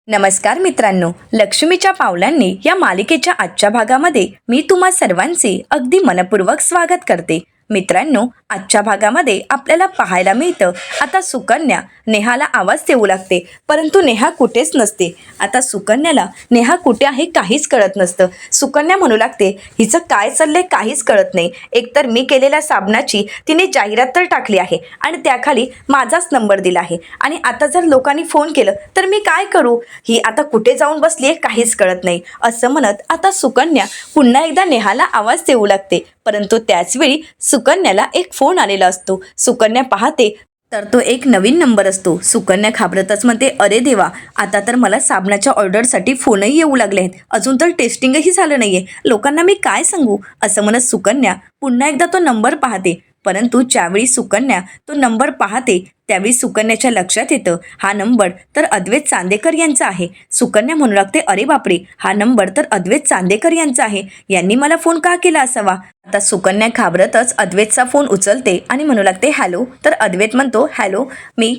नमस्कार मित्रांनो, लक्ष्मीच्या पावलांनी या मालिकेच्या आजच्या भागामध्ये मी तुम्हा सर्वांचे अगदी मनपूर्वक स्वागत करते. मित्रांनो, आजच्या भागामध्ये आपल्याला पाहायला मिळतं आता सुकन्या नेहाला आवाज देऊ लागते, परंतु नेहा कुठेच नसते. आता सुकन्याला नेहा कुठे आहे काहीच कळत नसतं. सुकन्या म्हणू लागते, हिचं काय चाललंय काहीच कळत नाही. एकतर मी केलेल्या साबणाची तिने जाहिरात तर टाकली आहे आणि त्याखाली माझाच नंबर दिला आहे, आणि आता जर लोकांनी फोन केलं तर मी काय करू? ही आता कुठे जाऊन बसली आहे काहीच कळत नाही. असं म्हणत आता सुकन्या पुन्हा एकदा नेहाला आवाज देऊ लागते, परंतु त्याचवेळी सुकन्याला एक फोन आलेला असतो. सुकन्या पाहते तर तो एक नवीन नंबर असतो. सुकन्या घाबरतच म्हणते, अरे देवा, आता तर मला साबणाच्या ऑर्डरसाठी फोनही येऊ लागले आहेत, अजून तर टेस्टिंगही झालं नाहीये, लोकांना मी काय सांगू? असं म्हणत सुकन्या पुन्हा एकदा तो नंबर पाहते. परंतु ज्यावेळी सुकन्या तो नंबर पाहते त्यावेळी सुकन्याच्या लक्षात येतं हा नंबर तर अद्वैत चांदेकर यांचा आहे. सुकन्या म्हणू लागते, अरे बापरे, हा नंबर तर अद्वैत चांदेकर यांचा आहे, यांनी मला फोन का केला असावा? आता सुकन्या घाबरतच अद्वैतचा फोन उचलते आणि म्हणू लागते, हॅलो. तर अद्वैत म्हणतो, हॅलो, मी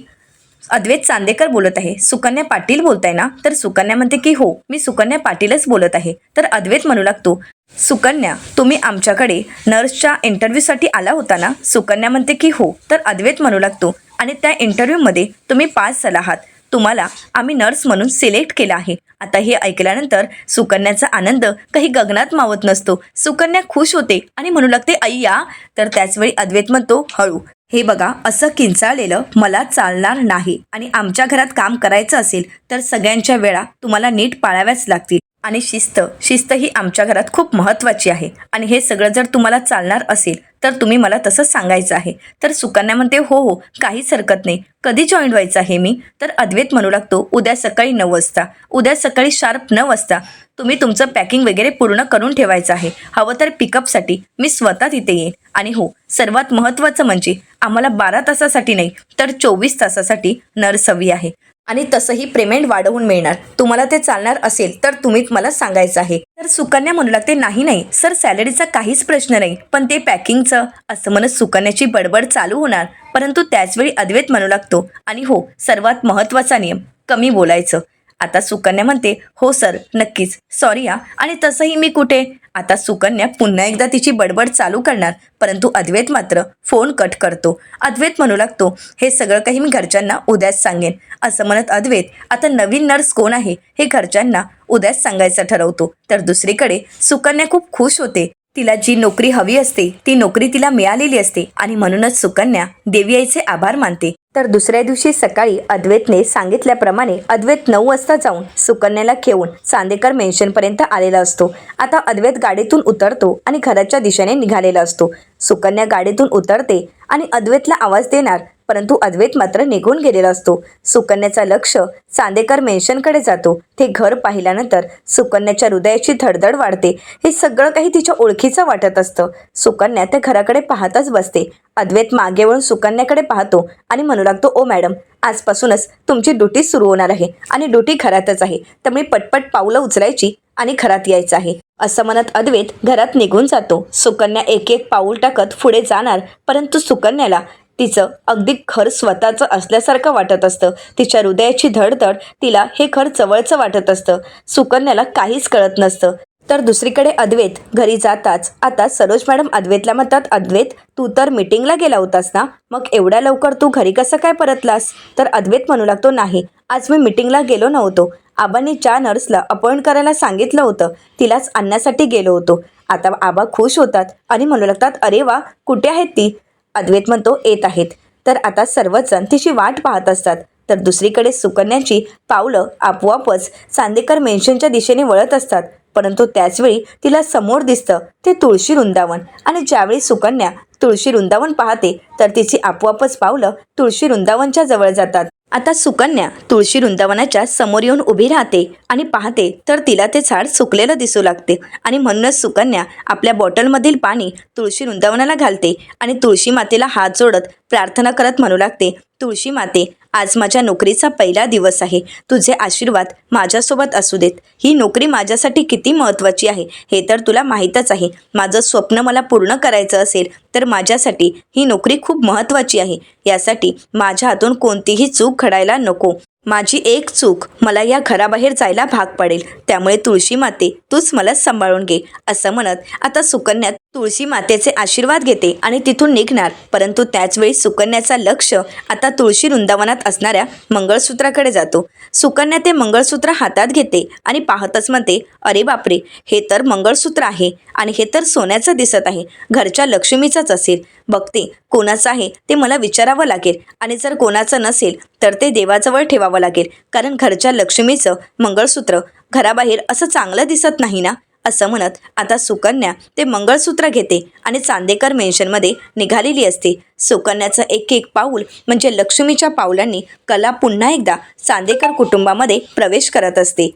अद्वैत चांदेकर बोलत आहे. सुकन्या पाटील बोलताय ना? तर सुकन्या म्हणते की हो, मी सुकन्या पाटीलच बोलत आहे. तर अद्वैत म्हणू लागतो, सुकन्या, तुम्ही आमच्याकडे नर्सच्या इंटरव्ह्यूसाठी आला होता ना? सुकन्या म्हणते की हो. तर अद्वैत म्हणू लागतो, आणि त्या इंटरव्ह्यूमध्ये तुम्ही पास झाला आहात, तुम्हाला आम्ही नर्स म्हणून सिलेक्ट केलं आहे. आता हे ऐकल्यानंतर सुकन्याचा आनंद काही गगनात मावत नसतो. सुकन्या खुश होते आणि म्हणू लागते, अय्या. तर त्याचवेळी अद्वैत म्हणतो, हळू, हे बघा, असं किंचाळलेलं मला चालणार नाही, आणि आमच्या घरात काम करायचं असेल तर सगळ्यांच्या वेळा तुम्हाला नीट पाळाव्याच लागतील, आणि शिस्त ही आमच्या घरात खूप महत्त्वाची आहे, आणि हे सगळं जर तुम्हाला चालणार असेल तर तुम्ही मला तसंच सांगायचं आहे. तर सुकन्या म्हणते, हो हो, काहीच हरकत नाही. कधी जॉईन व्हायचं आहे मी? तर अद्वैत म्हणू लागतो, उद्या सकाळी 9 वाजता, उद्या सकाळी शार्प 9 वाजता तुम्ही तुमचं पॅकिंग वगैरे पूर्ण करून ठेवायचं आहे. हवं तर पिकअपसाठी मी स्वतः तिथे येईन. आणि हो, सर्वात महत्त्वाचं म्हणजे आम्हाला 12 तासासाठी नाही तर 24 तासासाठी नर्स हवी आहे, आणि तसंही पेमेंट वाढवून मिळणार. तुम्हाला ते चालणार असेल तर तुम्हीच मला सांगायचं आहे. तर सुकन्या म्हणू लागते, नाही नाही सर, सॅलरीचा काहीच प्रश्न नाही, पण ते पॅकिंगचं. असं म्हणत सुकन्याची बडबड चालू होणार, परंतु त्याचवेळी अद्वैत म्हणू लागतो, आणि हो, सर्वात महत्त्वाचा नियम, कमी बोलायचं. आता सुकन्या म्हणते, हो सर, नक्कीच, सॉरी या. आणि तसंही मी कुठे? आता सुकन्या पुन्हा एकदा तिची बडबड चालू करणार, परंतु अद्वैत मात्र फोन कट करतो. अद्वैत म्हणू लागतो, हे सगळं काही मी घरच्यांना उद्याच सांगेन. असं म्हणत अद्वैत आता नवीन नर्स कोण आहे हे घरच्यांना उद्याच सांगायचं ठरवतो. तर दुसरीकडे सुकन्या खूप खुश होते. तिला जी नोकरी हवी असते ती नोकरी तिला मिळालेली असते, आणि म्हणूनच सुकन्या देवी आईचे आभार मानते. तर दुसऱ्या दिवशी सकाळी अद्वैतने सांगितल्याप्रमाणे अद्वैत 9 वाजता जाऊन सुकन्याला घेऊन चांदेकर मेन्शनपर्यंत आलेला असतो. आता अद्वैत गाडीतून उतरतो आणि घराच्या दिशेने निघालेला असतो. सुकन्या गाडीतून उतरते आणि अद्वैतला आवाज देणार, परंतु अद्वैत मात्र निघून गेलेला असतो. सुकन्याचा लक्ष चांदेकर मेन्शनकडे जातो. ते घर पाहिल्यानंतर सुकन्याच्या हृदयाची धडधड वाढते. हे सगळं काही तिच्या ओळखीचं वाटत असतं. सुकन्या त्या घराकडे पाहतच बसते. अद्वैत मागे वळून सुकन्याकडे पाहतो आणि म्हणू लागतो, ओ मॅडम, आजपासूनच तुमची ड्युटी सुरू होणार आहे, आणि ड्युटी घरातच आहे, त्यामुळे पटपट पावलं उचलायची आणि घरात यायचं आहे. असं म्हणत अद्वैत घरात निघून जातो. सुकन्या एक एक पाऊल टाकत पुढे जाणार, परंतु सुकन्याला तिचं अगदी घर स्वतःचं असल्यासारखं वाटत असतं. तिच्या हृदयाची धडधड तिला हे घर जवळचं वाटत असतं. सुकन्याला काहीच कळत नसतं. तर दुसरीकडे अद्वैत घरी जाताच आता सरोज मॅडम अद्वैतला म्हणतात, अद्वैत, तू तर मीटिंगला गेला होतास ना, मग एवढ्या लवकर तू घरी कसं काय परतलास? तर अद्वैत म्हणू लागतो, नाही, आज मी मीटिंगला गेलो नव्हतो. आबांनी ज्या नर्सला अपॉइंट करायला सांगितलं होतं तिलाच आणण्यासाठी गेलो होतो. आता आबा खुश होतात आणि म्हणू लागतात, अरे वा, कुठे आहेत ती? अद्वैत म्हणतो, येत आहेत. तर आता सर्वजण तिची वाट पाहत असतात. तर दुसरीकडे सुकन्याची पावलं आपोआपच चांदेकर मेन्शनच्या दिशेने वळत असतात, परंतु त्याचवेळी तिला समोर दिसतं ते तुळशी वृंदावन. आणि ज्यावेळी सुकन्या तुळशी वृंदावन पाहते तर तिची आपोआपच पावलं तुळशी वृंदावनच्या जवळ जातात. आता सुकन्या तुळशी वृंदावनाच्या समोर येऊन उभी राहते आणि पाहते तर तिला ते झाड सुकलेलं दिसू लागते, आणि म्हणूनच सुकन्या आपल्या बॉटलमधील पाणी तुळशी वृंदावनाला घालते आणि तुळशी मातेला हात जोडत प्रार्थना करत म्हणू लागते, तुळशी माते, आज माझ्या नोकरीचा पहिला दिवस आहे, तुझे आशीर्वाद माझ्यासोबत असू देत. ही नोकरी माझ्यासाठी किती महत्त्वाची आहे हे तर तुला माहीतच आहे. माझं स्वप्न मला पूर्ण करायचं असेल तर माझ्यासाठी ही नोकरी खूप महत्त्वाची आहे. यासाठी माझ्या हातून कोणतीही चूक घडायला नको. माझी एक चूक मला या घराबाहेर जायला भाग पडेल, त्यामुळे तुळशी माते तूच मला सांभाळून घे, असं म्हणत आता सुकन्या तुळशी मातेचे आशीर्वाद घेते आणि तिथून निघणार. परंतु त्याचवेळी सुकन्याचा लक्ष आता तुळशी वृंदावनात असणाऱ्या मंगळसूत्राकडे जातो. सुकन्या ते मंगळसूत्र हातात घेते आणि पाहतच म्हणते, अरे बापरे, हे तर मंगळसूत्र आहे आणि हे तर सोन्याचं दिसत आहे. घरच्या लक्ष्मीचंच असेल. बघते कोणाचं आहे ते मला विचारावं लागेल आणि जर कोणाचं नसेल तर ते देवाजवळ ठेवावं लागेल, कारण घरच्या लक्ष्मीचं मंगळसूत्र घराबाहेर असं चांगलं दिसत नाही ना, असं म्हणत आता सुकन्या ते मंगळसूत्र घेते आणि चांदेकर मेन्शनमध्ये निघालेली असते. सुकन्याचं एक एक पाऊल म्हणजे लक्ष्मीच्या पावलांनी कला पुन्हा एकदा चांदेकर कुटुंबामध्ये प्रवेश करत असते.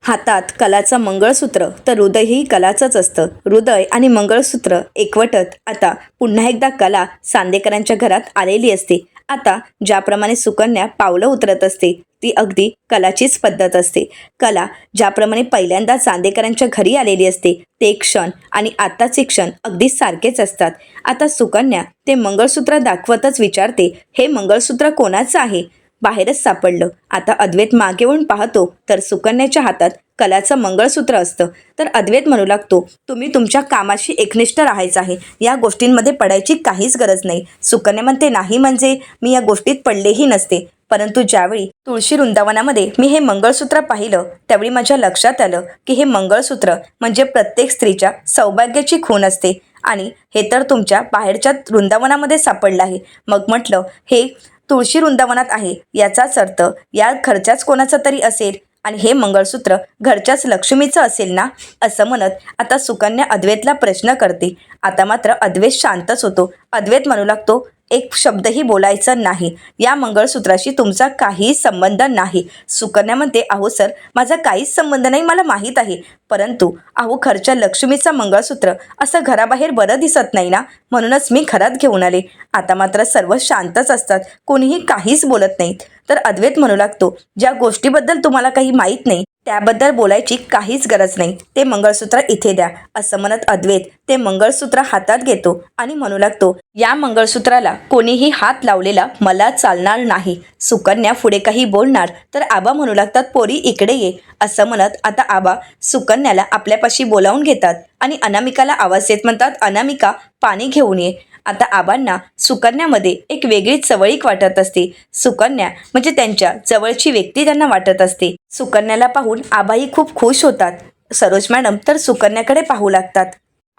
हातात कलाचं मंगळसूत्र तर हृदयही कलाचंच असतं. हृदय आणि मंगळसूत्र एकवटत आता पुन्हा एकदा कला चांदेकरांच्या घरात आलेली असते. आता ज्याप्रमाणे सुकन्या पावलं उतरत असते ती अगदी कलाचीच पद्धत असते. कला ज्याप्रमाणे पहिल्यांदा चांदेकरांच्या घरी आलेली असते ते क्षण आणि आताचे क्षण अगदी सारखेच असतात. आता सुकन्या ते मंगळसूत्र दाखवतच विचारते, हे मंगळसूत्र कोणाचं आहे? बाहेरच सापडलं. आता अद्वैत मागे वळून पाहतो तर सुकन्याच्या हातात कलाचं मंगळसूत्र असतं. तर अद्वैत म्हणू लागतो, तुम्ही तुमच्या कामाशी एकनिष्ठ राहायचं आहे, या गोष्टींमध्ये पडायची काहीच गरज नाही. सुकन्या म्हणते, नाही म्हणजे मी या गोष्टीत पडलेही नसते, परंतु ज्यावेळी तुळशी वृंदावनामध्ये मी हे मंगळसूत्र पाहिलं त्यावेळी माझ्या लक्षात आलं की हे मंगळसूत्र म्हणजे प्रत्येक स्त्रीच्या सौभाग्याची खूण असते आणि हे तर तुमच्या बाहेरच्या वृंदावनामध्ये सापडलं आहे. मग म्हटलं हे तुळशी वृंदावनात आहे, याचाच अर्थ या घरच्याच कोणाचं तरी असेल आणि हे मंगळसूत्र घरच्याच लक्ष्मीचं असेल ना, असं म्हणत आता सुकन्या अद्वैतला प्रश्न करते. आता मात्र अद्वैत शांतच होतो. अद्वैत म्हणू लागतो, एक शब्दही बोलायचा नाही, या मंगळसूत्राशी तुमचा काहीच संबंध नाही. सुकन्या म्हणते, अहो सर, माझा काहीच संबंध नाही, मला माहीत आहे, परंतु अहो घरच्या लक्ष्मीचं मंगळसूत्र असं घराबाहेर बरं दिसत नाही ना, म्हणूनच मी घरात घेऊन आले. आता मात्र सर्व शांतच असतात, कोणीही काहीच बोलत नाहीत. तर अद्वैत म्हणू लागतो, ज्या गोष्टीबद्दल तुम्हाला काही माहीत नाही त्याबद्दल बोलायची काहीच गरज नाही, ते मंगळसूत्र इथे द्या, असं म्हणत अद्वैत ते मंगळसूत्र हातात घेतो आणि म्हणू लागतो, या मंगळसूत्राला कोणीही हात लावलेला मला चालणार नाही. सुकन्या पुढे काही बोलणार तर आबा म्हणू लागतात, पोरी इकडे ये, असं म्हणत आता आबा सुकन्याला आपल्यापाशी बोलावून घेतात आणि अनामिकाला आवाज देत म्हणतात, अनामिका पाणी घेऊन ये. आता आबांना सुकन्यामध्ये एक वेगळीच जवळीक वाटत असते. सुकन्या म्हणजे त्यांच्या जवळची व्यक्ती त्यांना वाटत असते. सुकन्याला पाहून आबाही खूप खुश होतात. सरोज मॅडम तर सुकन्याकडे पाहू लागतात.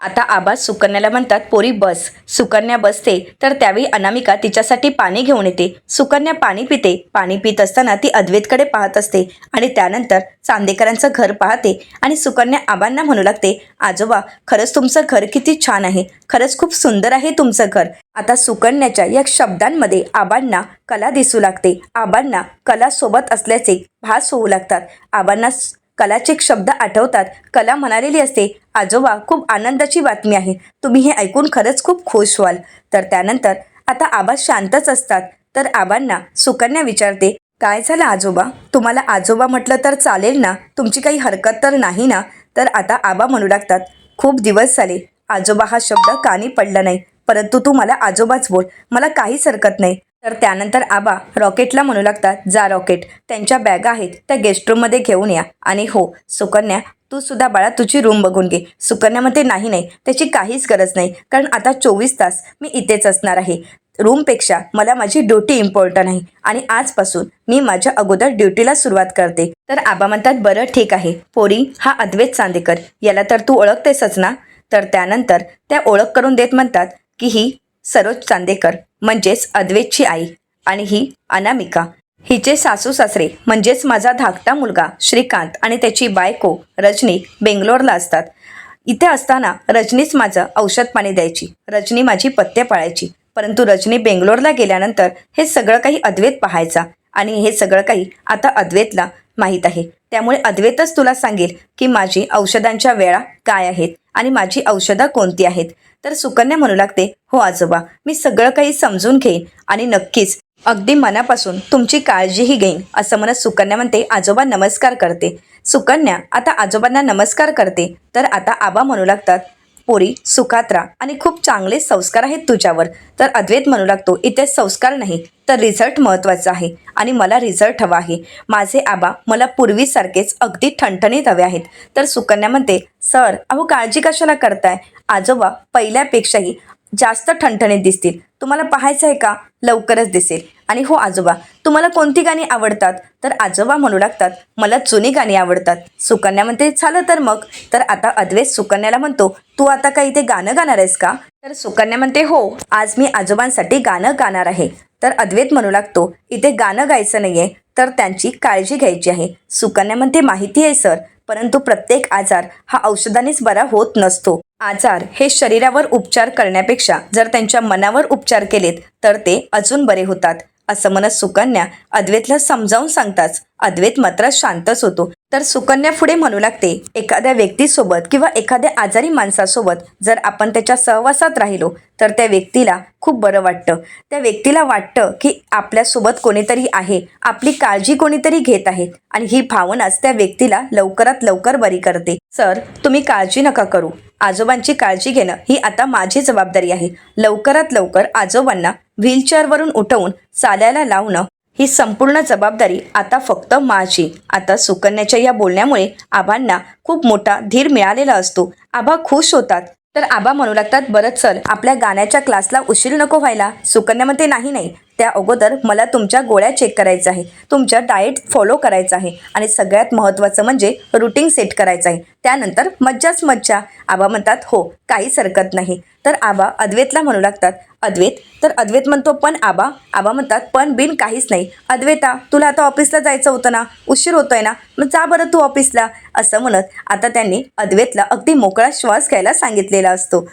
आता आबा सुकन्याला म्हणतात, पोरी बस. सुकन्या बसते तर त्यावेळी अनामिका तिच्यासाठी पाणी घेऊन येते. सुकन्या पाणी पिते. पाणी पित असताना ती अद्वैतकडे पाहत असते आणि त्यानंतर चांदेकरांचं घर पाहते आणि सुकन्या आबांना म्हणू लागते, आजोबा खरंच तुमचं घर किती छान आहे, खरंच खूप सुंदर आहे तुमचं घर. आता सुकन्याच्या या शब्दांमध्ये आबांना कला दिसू लागते. आबांना कला सोबत असल्याचे भास होऊ लागतात. आबांना कलाचे शब्द आठवतात. कला म्हणालेली असते, आजोबा खूप आनंदाची बातमी आहे, तुम्ही हे ऐकून खरंच खूप खुश व्हाल. तर त्यानंतर आता आबा शांतच असतात. तर आबांना सुकन्या विचारते, काय झालं आजोबा, तुम्हाला आजोबा म्हटलं तर चालेल ना, तुमची काही हरकत तर नाही ना. तर आता आबा म्हणू लागतात, खूप दिवस झाले आजोबा हा शब्द कानी पडला नाही, परंतु तू मला आजोबाच बोल, मला काहीच हरकत नाही. तर त्यानंतर आबा रॉकेटला म्हणू लागतात, जा रॉकेट, त्यांच्या बॅगा आहेत त्या गेस्ट रूममध्ये घेऊन या. आणि हो सुकन्या, तू सुद्धा बाळा तुझी रूम बघून घे. सुकन्या म्हणते, नाही नाही, त्याची काहीच गरज नाही, कारण आता 24 तास मी इथेच असणार आहे. रूमपेक्षा मला माझी ड्युटी इम्पॉर्टंट आहे आणि आजपासून मी माझ्या अगोदर ड्युटीला सुरुवात करते. तर आबा म्हणतात, बरं ठीक आहे पोरी, हा अद्वैत चांदेकर, याला तर तू ओळखतेसच ना. तर त्यानंतर त्या ओळख करून देत म्हणतात की ही सरोज चांदेकर म्हणजेच अद्वैतची आई आणि ही अनामिका, हिचे सासू सासरे म्हणजेच माझा धाकटा मुलगा श्रीकांत आणि त्याची बायको रजनी बेंगलोरला असतात. इथे असताना रजनीच माझं औषध पाणी द्यायची, रजनी माझी पथ्य पाळायची, परंतु रजनी बेंगलोरला गेल्यानंतर हे सगळं काही अद्वैत पाहायचा आणि हे सगळं काही आता अद्वैतला माहीत आहे. त्यामुळे अद्वैतच तुला सांगेल की माझी औषधांच्या वेळा काय आहेत आणि माझी औषधं कोणती आहेत. तर सुकन्या म्हणू लागते, हो आजोबा, मी सगळं काही समजून घेईन आणि नक्कीच अगदी मनापासून तुमची काळजीही घेईन, असं म्हणत सुकन्या म्हणते, आजोबा नमस्कार करते. सुकन्या आता आजोबांना नमस्कार करते. तर आता आबा म्हणू लागतात, पोरी सुखात राहा आणि खूप चांगले संस्कार आहेत तुझ्यावर. तर अद्वैत म्हणू लागतो, इथे संस्कार नाही तर रिझल्ट महत्त्वाचा आहे आणि मला रिझल्ट हवा आहे. माझे आबा मला पूर्वीसारखेच अगदी ठणठणीत हवे आहेत. तर सुकन्या म्हणते, सर अहो काळजी कशाला करताय, आजोबा पहिल्यापेक्षाही जास्त ठणठणीत दिसतील. तुम्हाला पाहायचं आहे का, लवकरच दिसेल. आणि हो आजोबा, तुम्हाला कोणती गाणी आवडतात. तर आजोबा म्हणू लागतात, मला जुनी गाणी आवडतात. सुकन्या म्हणते, झालं तर मग. तर आता अद्वैत सुकन्याला म्हणतो, तू आता काही इथे गाणं गाणार आहेस का. तर सुकन्या म्हणते, हो आज मी आजोबांसाठी गाणं गाणार आहे. तर अद्वैत म्हणू लागतो, इथे गाणं गायचं नाहीये, तर त्यांची काळजी घ्यायची आहे. सुकन्या म्हणते, माहिती आहे सर, परंतु प्रत्येक आजार हा औषधानेच बरा होत नसतो. आजार हे शरीरावर उपचार करण्यापेक्षा जर त्यांच्या मनावर उपचार केलेत तर ते अजून बरे होतात. असं म्हणत सुकन्या अद्वैतला समजावून सांगताच अद्वैत मात्र शांतच होतो. तर सुकन्या पुढे म्हणू लागते, एखाद्या व्यक्तीसोबत किंवा एखाद्या आजारी माणसासोबत जर आपण त्याच्या सहवासात राहिलो तर त्या व्यक्तीला खूप बरं वाटतं. त्या व्यक्तीला वाटतं की आपल्यासोबत कोणीतरी आहे, आपली काळजी कोणीतरी घेत आहे आणि ही भावनाच त्या व्यक्तीला लवकरात लवकर बरी करते. सर तुम्ही काळजी नका करू, आजोबांची काळजी घेणं ही आता माझी जबाबदारी आहे. लवकरात लवकर आजोबांना व्हीलचेअरवरून उठवून चालायला लावणं ही संपूर्ण जबाबदारी आता फक्त माझी. आता सुकन्याच्या या बोलण्यामुळे आबांना खूप मोठा धीर मिळालेला असतो. आबा खुश होतात. तर आबा म्हणू लागतात, बरं चल आपल्या गाण्याच्या क्लासला उशीर नको व्हायला. सुकन्या म्हणते, नाही, त्या अगोदर मला तुमच्या गोळ्या चेक करायचं आहे, तुमच्या डाएट फॉलो करायचं आहे आणि सगळ्यात महत्त्वाचं म्हणजे रुटीन सेट करायचं आहे. त्यानंतर मज्जाच मज्जा. आबा म्हणतात, हो काहीच हरकत नाही. तर आबा अद्वैतला म्हणू लागतात, अद्वैत. तर अद्वैत म्हणतो, पण आबा. आबा म्हणतात, पण बिन काहीच नाही. अद्वैता तुला आता ऑफिसला जायचं होतं ना, उशीर होतोय ना, मग जा बरं तू ऑफिसला. असं म्हणत आता त्यांनी अद्वैतला अगदी मोकळा श्वास घ्यायला सांगितलेला असतो.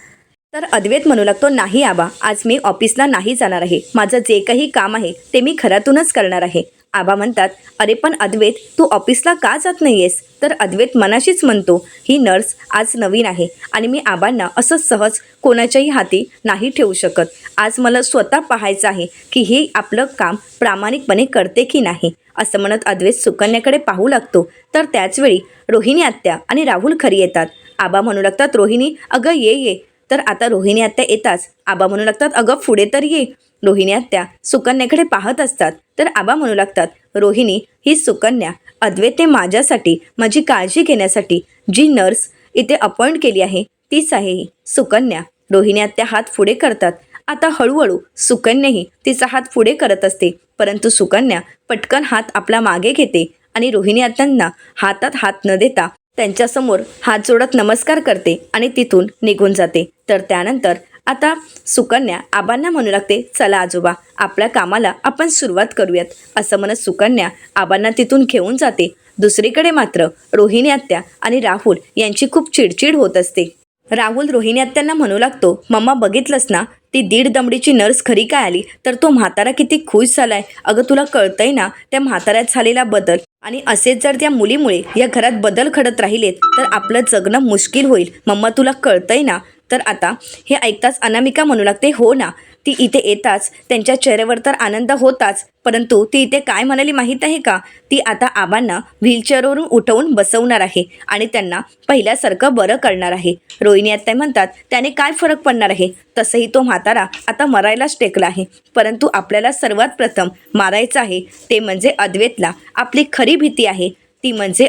तर अद्वैत म्हणू लागतो, नाही आबा, आज मी ऑफिसला नाही जाणार आहे. माझं जे काही काम आहे ते मी घरातूनच करणार आहे. आबा म्हणतात, अरे पण अद्वैत तू ऑफिसला का जात नाही आहेस. तर अद्वैत मनाशीच म्हणतो, ही नर्स आज नवीन आहे आणि मी आबांना असं सहज कोणाच्याही हाती नाही ठेवू शकत. आज मला स्वतः पाहायचं आहे की हे आपलं काम प्रामाणिकपणे करते की नाही. असं म्हणत अद्वैत सुकन्याकडे पाहू लागतो. तर त्याचवेळी रोहिणी आत्या आणि राहुल खरी येतात. आबा म्हणू लागतात, रोहिणी अगं ये. तर आता रोहिणी आत्या येताच आबा म्हणू लागतात, अगं पुढे तर ये. रोहिणी आत्या सुकन्याकडे पाहत असतात. तर आबा म्हणू लागतात, रोहिणी ही सुकन्या अद्वैतने माझ्यासाठी माझी काळजी घेण्यासाठी जी नर्स इथे अपॉइंट केली आहे तीच आहे ही सुकन्या. रोहिणी आत्या हात पुढे करतात. आता हळूहळू सुकन्याही तिचा हात पुढे करत असते, परंतु सुकन्या पटकन हात आपला मागे घेते आणि रोहिणी आत्यांना हातात हात न देता त्यांच्यासमोर हात जोडत नमस्कार करते आणि तिथून निघून जाते. तर त्यानंतर आता सुकन्या आबांना म्हणू लागते, चला आजोबा आपल्या कामाला आपण सुरुवात करूयात. असं म्हणत सुकन्या आबांना तिथून घेऊन जाते. दुसरीकडे मात्र रोहिणी आत्या आणि राहुल यांची खूप चिडचिड होत असते. राहुल रोहिणी आत्यांना म्हणू लागतो, मम्मा बघितलंस ना, ती 1.5 दमडीची नर्स खरी काय आली, तर तो म्हातारा किती खुश झालाय. अगं तुला कळतंय ना त्या म्हाताऱ्यात झालेला बदल, आणि असेच जर त्या मुलीमुळे या घरात बदल घडत राहिलेत तर आपलं जगणं मुश्किल होईल. मम्मा तुला कळतंय ना. तर आता हे ऐकताच अनामिका म्हणू लागते, हो ना. ती इथे येताच त्यांच्या चेहऱ्यावर तर आनंद होताच, परंतु ती इथे काय म्हणाली माहीत आहे का, ती आता आबांना व्हीलचेअरवरून उठवून बसवणार आहे आणि त्यांना पहिल्यासारखं बरं करणार आहे. रोहिणी आत्या म्हणतात, त्याने काय फरक पडणार आहे, तसंही तो म्हातारा आता मरायलाच टेकला आहे, परंतु आपल्याला सर्वात प्रथम मारायचं आहे ते म्हणजे अद्वैतला. आपली खरी भीती आहे ती म्हणजे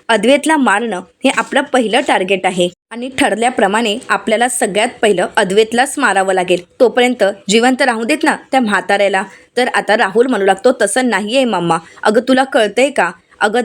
अद्वैतला मारणं हे आपलं पहिलं टार्गेट आहे आणि ठरल्याप्रमाणे आपल्याला सगळ्यात पहिलं अद्वैतलाच मारावं लागेल. तोपर्यंत जिवंत राहू देत ना त्या म्हाताऱ्याला. तर आता राहुल म्हणू लागतो, तसं नाही आहे मम्मा. अगं तुला कळतंय का, अगं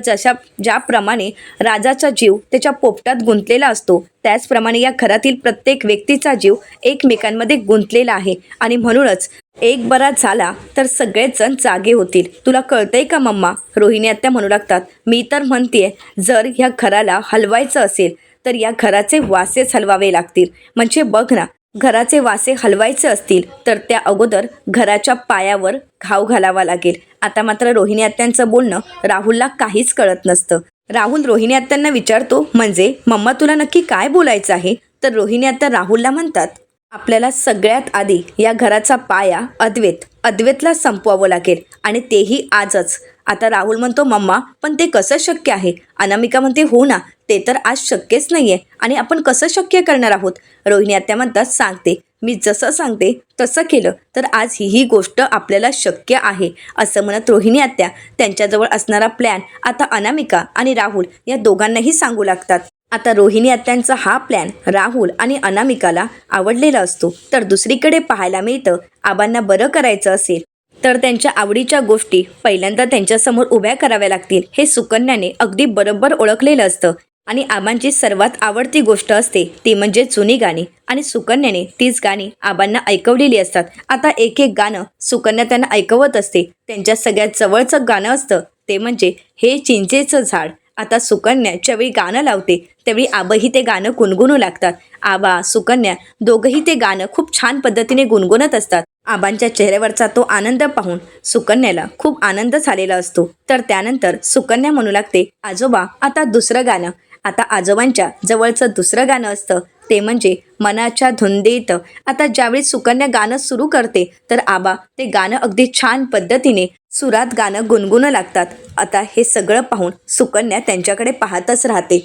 ज्याप्रमाणे राजाचा जीव त्याच्या पोपटात गुंतलेला असतो त्याचप्रमाणे या घरातील प्रत्येक व्यक्तीचा जीव एकमेकांमध्ये गुंतलेला आहे आणि म्हणूनच एक बरा झाला तर सगळेच जण जागे होतील. तुला कळतंय का मम्मा. रोहिणी आत्या म्हणू लागतात, मी तर म्हणतेय जर ह्या घराला हलवायचं असेल तर या घराचे वासेच हलवावे लागतील. म्हणजे बघ ना, घराचे वासे हलवायचे असतील तर त्या अगोदर घराच्या पायावर घाव घालावा लागेल. आता मात्र रोहिणी आत्यांचं बोलणं राहुलला काहीच कळत नसतं. राहुल रोहिणी आत्यांना विचारतो, म्हणजे मम्मा तुला नक्की काय बोलायचं आहे. तर रोहिणी आत्या राहुलला म्हणतात, आपल्याला सगळ्यात आधी या घराचा पाया अद्वैतला संपवावं लागेल आणि तेही आजच. आता राहुल म्हणतो, मम्मा पण ते कसं शक्य आहे. अनामिका म्हणते, हो ना, ते तर आज शक्यच नाही आहे आणि आपण कसं शक्य करणार आहोत. रोहिणी आत्या म्हणतात, सांगते. मी जसं सांगते तसं केलं तर आज ही गोष्ट आपल्याला शक्य आहे, असं म्हणत रोहिणी आत्या त्यांच्याजवळ असणारा प्लॅन आता अनामिका आणि राहुल या दोघांनाही सांगू लागतात. आता रोहिणी आत्यांचा हा प्लॅन राहुल आणि अनामिकाला आवडलेला असतो. तर दुसरीकडे पाहायला मिळतं, आबांना बरं करायचं असेल तर त्यांच्या आवडीच्या गोष्टी पहिल्यांदा त्यांच्यासमोर उभ्या कराव्या लागतील, हे सुकन्याने अगदी बरोबर ओळखलेलं असतं. आणि आबांची सर्वात आवडती गोष्ट असते ती म्हणजे जुनी गाणी, आणि सुकन्याने तीच गाणी आबांना ऐकवलेली असतात. आता एक एक गाणं सुकन्या त्यांना ऐकवत असते. त्यांच्या सगळ्यात जवळचं गाणं असतं ते म्हणजे हे चिंचेचं झाड. आता सुकन्या ज्यावेळी गाणं लावते त्यावेळी आबाही ते गाणं गुणगुणू लागतात. आबा सुकन्या दोघंही ते गाणं खूप छान पद्धतीने गुणगुणत असतात. आबांच्या चेहऱ्यावरचा तो आनंद पाहून सुकन्याला खूप आनंद झालेला असतो. तर त्यानंतर सुकन्या म्हणू लागते, आजोबा आता दुसरं गाणं. आता आजोबांच्या जवळचं दुसरं गाणं असतं ते म्हणजे मनाच्या धुंदीत. आता ज्यावेळी सुकन्या गाणं सुरू करते तर आबा ते गाणं अगदी छान पद्धतीने सुरात गाणं गुणगुणू लागतात. आता हे सगळं पाहून सुकन्या त्यांच्याकडे पाहतच राहते.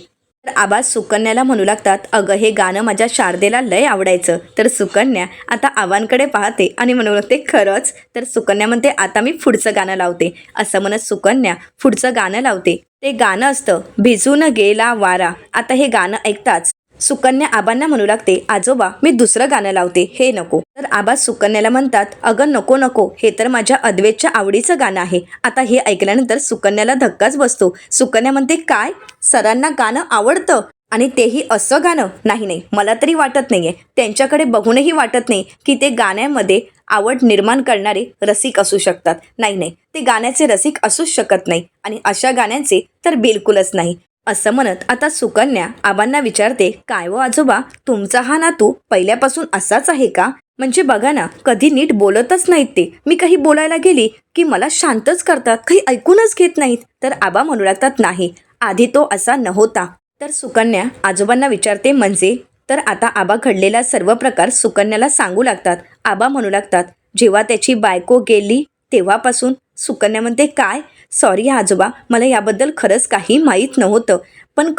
तर आबा सुकन्याला म्हणू लागतात, अगं हे गाणं माझ्या शारदेला लय आवडायचं. तर सुकन्या आता आबांकडे पाहते आणि म्हणू लागते, खरंच. तर सुकन्या म्हणते, आता मी पुढचं गाणं लावते. असं म्हणत सुकन्या पुढचं गाणं लावते. ते गाणं असतं भिजून गेला वारा. आता हे गाणं ऐकताच सुकन्या आबांना म्हणू लागते, आजोबा मी दुसरं गाणं लावते, हे नको. तर आबा सुकन्याला म्हणतात, अगं नको नको, हे तर माझ्या अद्वैतच्या आवडीचं गाणं आहे. आता हे ऐकल्यानंतर सुकन्याला धक्काच बसतो. सुकन्या म्हणते, काय सरांना गाणं आवडतं आणि तेही असं गाणं? नाही नाही, मला तरी वाटत नाहीये, त्यांच्याकडे बघूनही वाटत नाही की ते गाण्यामध्ये आवड निर्माण करणारे रसिक असू शकतात. नाही नाही, ते गाण्याचे रसिक असूच शकत नाही आणि अशा गाण्यांचे तर बिलकुलच नाही. असं म्हणत आता सुकन्या आबांना विचारते, काय व आजोबा तुमचा हा नातू पहिल्यापासून असाच आहे का? म्हणजे बघा ना, कधी नीट बोलतच नाहीत ते. मी काही बोलायला गेली की मला शांतच करतात, काही ऐकूनच घेत नाहीत. तर आबा म्हणू लागतात, नाही आधी तो असा नव्हता. तर सुकन्या आजोबांना विचारते, म्हणजे? तर आता आबा घडलेला सर्व प्रकार सुकन्याला सांगू लागतात. आबा म्हणू लागतात, जेव्हा त्याची बायको गेली तेव्हापासून. सुकन्या म्हणते, काय? सॉरी आजोबा, मला याबद्दल खरंच काही माहीत नव्हतं. पण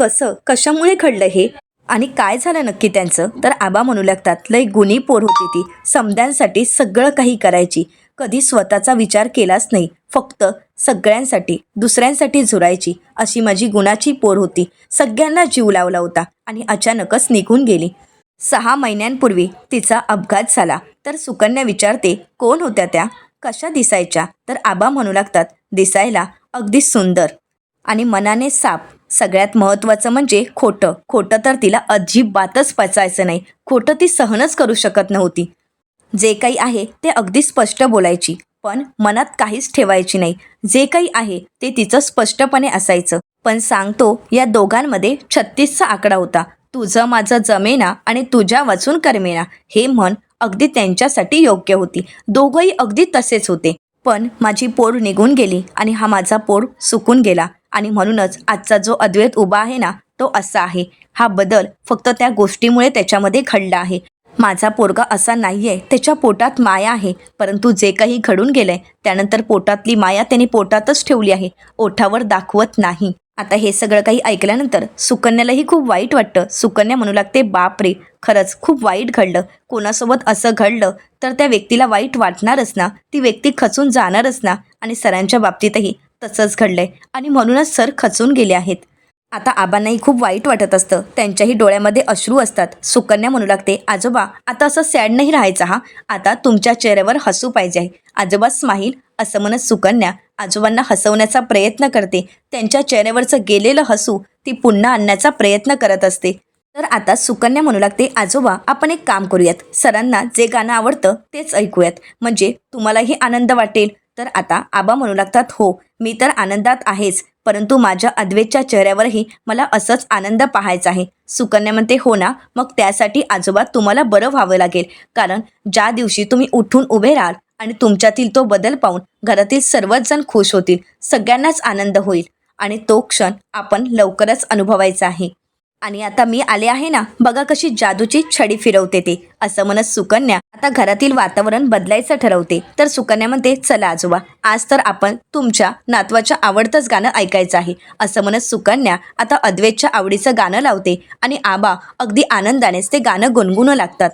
कशामुळे घडलं हे आणि काय झालं नक्की त्यांचं? तर आबा म्हणू लागतात, लय गुणी पोर होती ती, समद्यांसाठी सगळं काही करायची, कधी स्वतःचा विचार केलाच नाही, फक्त सगळ्यांसाठी दुसऱ्यांसाठी झुरायची, अशी माझी गुणाची पोर होती. सगळ्यांना जीव लावला होता आणि अचानकच निघून गेली. 6 महिन्यांपूर्वी तिचा अपघात झाला. तर सुकन्या विचारते, कोण होत्या त्या? कशा दिसायच्या? तर आबा म्हणू लागतात, दिसायला अगदी सुंदर आणि मनाने साफ. सगळ्यात महत्त्वाचं म्हणजे खोटं. खोटं तर तिला अजिबातच पचायचं नाही. खोटं ती सहनच करू शकत नव्हती. जे काही आहे ते अगदी स्पष्ट बोलायची, पण मनात काहीच ठेवायची नाही. जे काही आहे ते तिचं स्पष्टपणे असायचं. पण सांगतो, या दोघांमध्ये 36चा आकडा होता. तुझं माझं जमेना आणि तुझ्या वाचून करमेना, हे म्हण अगदी त्यांच्यासाठी योग्य होती. दोघंही अगदी तसेच होते. पण माझी पोर निघून गेली आणि हा माझा पोर सुकून गेला, आणि म्हणूनच आजचा जो अद्वैत उभा आहे ना, तो असा आहे. हा बदल फक्त त्या गोष्टीमुळे त्याच्यामध्ये घडला आहे. माझा पोरगा असा नाहीये, त्याच्या पोटात माया आहे. परंतु जे काही घडून गेलंय त्यानंतर पोटातली माया त्याने पोटातच ठेवली आहे, ओठावर दाखवत नाही. आता हे सगळं काही ऐकल्यानंतर सुकन्यालाही खूप वाईट वाटतं. सुकन्या म्हणू लागते, बाप रे, खरंच खूप वाईट घडलं. कोणासोबत असं घडलं तर त्या व्यक्तीला वाईट वाटणारच ना, ती व्यक्ती खचून जाणारच ना. आणि सरांच्या बाबतीतही तसंच घडलंय आणि म्हणूनच सर खचून गेले आहेत. आता आबांनाही खूप वाईट वाटत असतं, त्यांच्याही डोळ्यामध्ये अश्रू असतात. सुकन्या म्हणू लागते, आजोबा आता असं सॅड नाही राहायचं हा, आता तुमच्या चेहऱ्यावर हसू पाहिजे आहे. आजोबा स्माईल. असं म्हणत सुकन्या आजोबांना हसवण्याचा प्रयत्न करते. त्यांच्या चेहऱ्यावरचं गेलेलं हसू ती पुन्हा आणण्याचा प्रयत्न करत असते. तर आता सुकन्या म्हणू लागते, आजोबा आपण एक काम करूयात, सरांना जे गाणं आवडतं तेच ऐकूयात, म्हणजे तुम्हालाही आनंद वाटेल. तर आता आबा म्हणू लागतात, हो मी तर आनंदात आहेच, परंतु माझ्या अद्वैतच्या चेहऱ्यावरही मला असंच आनंद पाहायचा आहे. सुकन्या म्हणते, हो ना, मग त्यासाठी आजोबा तुम्हाला बरं व्हावं लागेल. कारण ज्या दिवशी तुम्ही उठून उभे राहाल आणि तुमच्यातील तो बदल पाहून घरातील सर्वच जण खुश होतील, सगळ्यांनाच आनंद होईल आणि तो क्षण आपण लवकरच अनुभवायचा आहे. आणि आता मी आले आहे ना, बघा कशी जादूची छडी फिरवते ते. असं म्हणत सुकन्या आता घरातील वातावरण बदलायचं ठरवते. तर सुकन्या म्हणते, चला आजोबा, आज तर आपण तुमच्या नातवाच्या आवडतंच गाणं ऐकायचं आहे. असं म्हणत सुकन्या आता अद्वैतच्या आवडीचं गाणं लावते आणि आबा अगदी आनंदानेच ते गाणं गुणगुणू लागतात.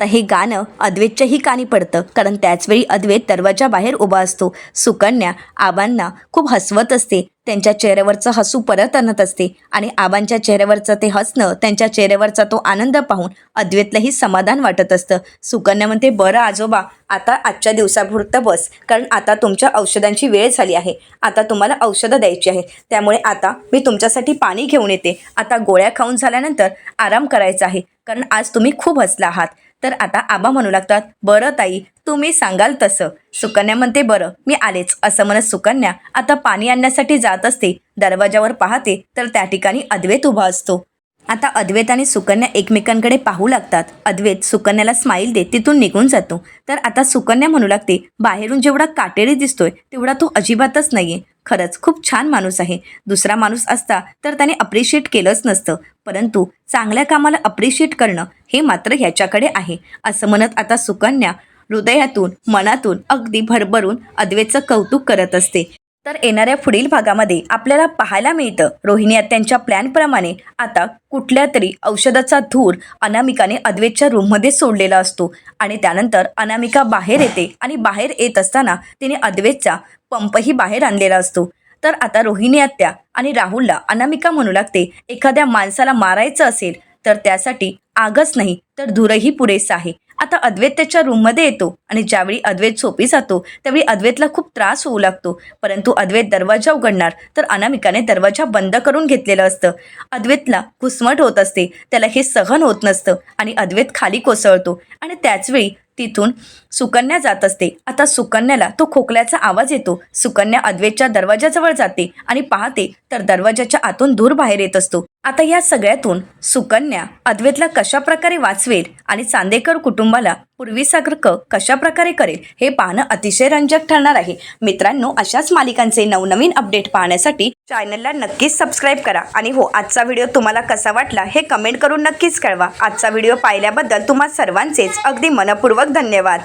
तर हे गाणं अद्वैतच्याही कानी पडतं, कारण त्याचवेळी अद्वैत दरवाजाबाहेर उभा असतो. सुकन्या आबांना खूप हसवत असते. त्यांच्या चेहऱ्यावरचं हसू परत आणत असते आणि आबांच्या चेहऱ्यावरचं ते हसणं, त्यांच्या चेहऱ्यावरचा तो आनंद पाहून अद्वैतलाही समाधान वाटत असतं. सुकन्या म्हणते, बरं आजोबा, आता आजच्या दिवसापुरतं बस, कारण आता तुमच्या औषधांची वेळ झाली आहे. आता तुम्हाला औषधं द्यायची आहेत, त्यामुळे आता मी तुमच्यासाठी पाणी घेऊन येते. आता गोळ्या खाऊन झाल्यानंतर आराम करायचा आहे, कारण आज तुम्ही खूप हसला आहात. तर आता आबा म्हणू लागतात, बरं ताई, तुम्ही सांगाल तसं. सुकन्या म्हणते, बरं मी आलेच, असं म्हणत सुकन्या आता पाणी आणण्यासाठी जात असते. दरवाजावर पाहते तर त्या ठिकाणी अद्वैत उभा असतो. आता अद्वैत आणि सुकन्या एकमेकांकडे पाहू लागतात. अद्वैत सुकन्याला स्माईल देत तिथून निघून जातो. तर आता सुकन्या म्हणू लागते, बाहेरून जेवढा काटेरी दिसतोय तेवढा तो अजिबातच नाहीये. खरंच खूप छान माणूस आहे. दुसरा माणूस असता तर त्याने अप्रिशिएट केलंच नसतं, परंतु चांगल्या कामाला अप्रिशिएट करणं हे मात्र ह्याच्याकडे आहे. असं म्हणत आता सुकन्या हृदयातून मनातून अगदी भरभरून अद्वैतचं कौतुक करत असते. तर येणाऱ्या पुढील भागामध्ये आपल्याला पाहायला मिळतं, रोहिणी आत्यांच्या प्लॅनप्रमाणे आता कुठल्या तरी औषधाचा धूर अनामिकाने अद्वैतच्या रूममध्ये सोडलेला असतो आणि त्यानंतर अनामिका बाहेर येते आणि बाहेर येत असताना तिने अद्वैतचा पंपही बाहेर आणलेला असतो. तर आता रोहिणी आत्या आणि राहुलला अनामिका म्हणू लागते, एखाद्या माणसाला मारायचं असेल तर त्यासाठी आगच नाही तर धूरही पुरेसा आहे. आता अद्वैत त्याच्या रूममध्ये येतो आणि ज्यावेळी अद्वैत झोपी जातो त्यावेळी अद्वैतला खूप त्रास होऊ लागतो, परंतु अद्वैत दरवाजा उघडणार तर अनामिकाने दरवाजा बंद करून घेतलेलं असतं. अद्वैतला घुसमट होत असते, त्याला हे सहन होत नसतं आणि अद्वैत खाली कोसळतो आणि त्याचवेळी तिथून सुकन्या जात असते. आता सुकन्याला तो खोकल्याचा आवाज येतो. सुकन्या अद्वैतच्या दरवाजाजवळ जाते आणि पाहते तर दरवाजाच्या आतून धूर बाहेर येत असतो. आता या सगळ्यातून सुकन्या अद्वैतला कशा प्रकारे वाचवेल आणि चांदेकर कुटुंबाला पूर्वीसारखं कशा प्रकारे करेल हे पाहणं अतिशय रंजक ठरणार आहे. मित्रांनो, अशाच मालिकांचे नवनवीन अपडेट पाहण्यासाठी चॅनलला नक्कीच सबस्क्राईब करा आणि हो, आजचा व्हिडिओ तुम्हाला कसा वाटला हे कमेंट करून नक्कीच कळवा. आजचा व्हिडिओ पाहिल्याबद्दल तुम्हा सर्वांचेच अगदी मनपूर्वक धन्यवाद.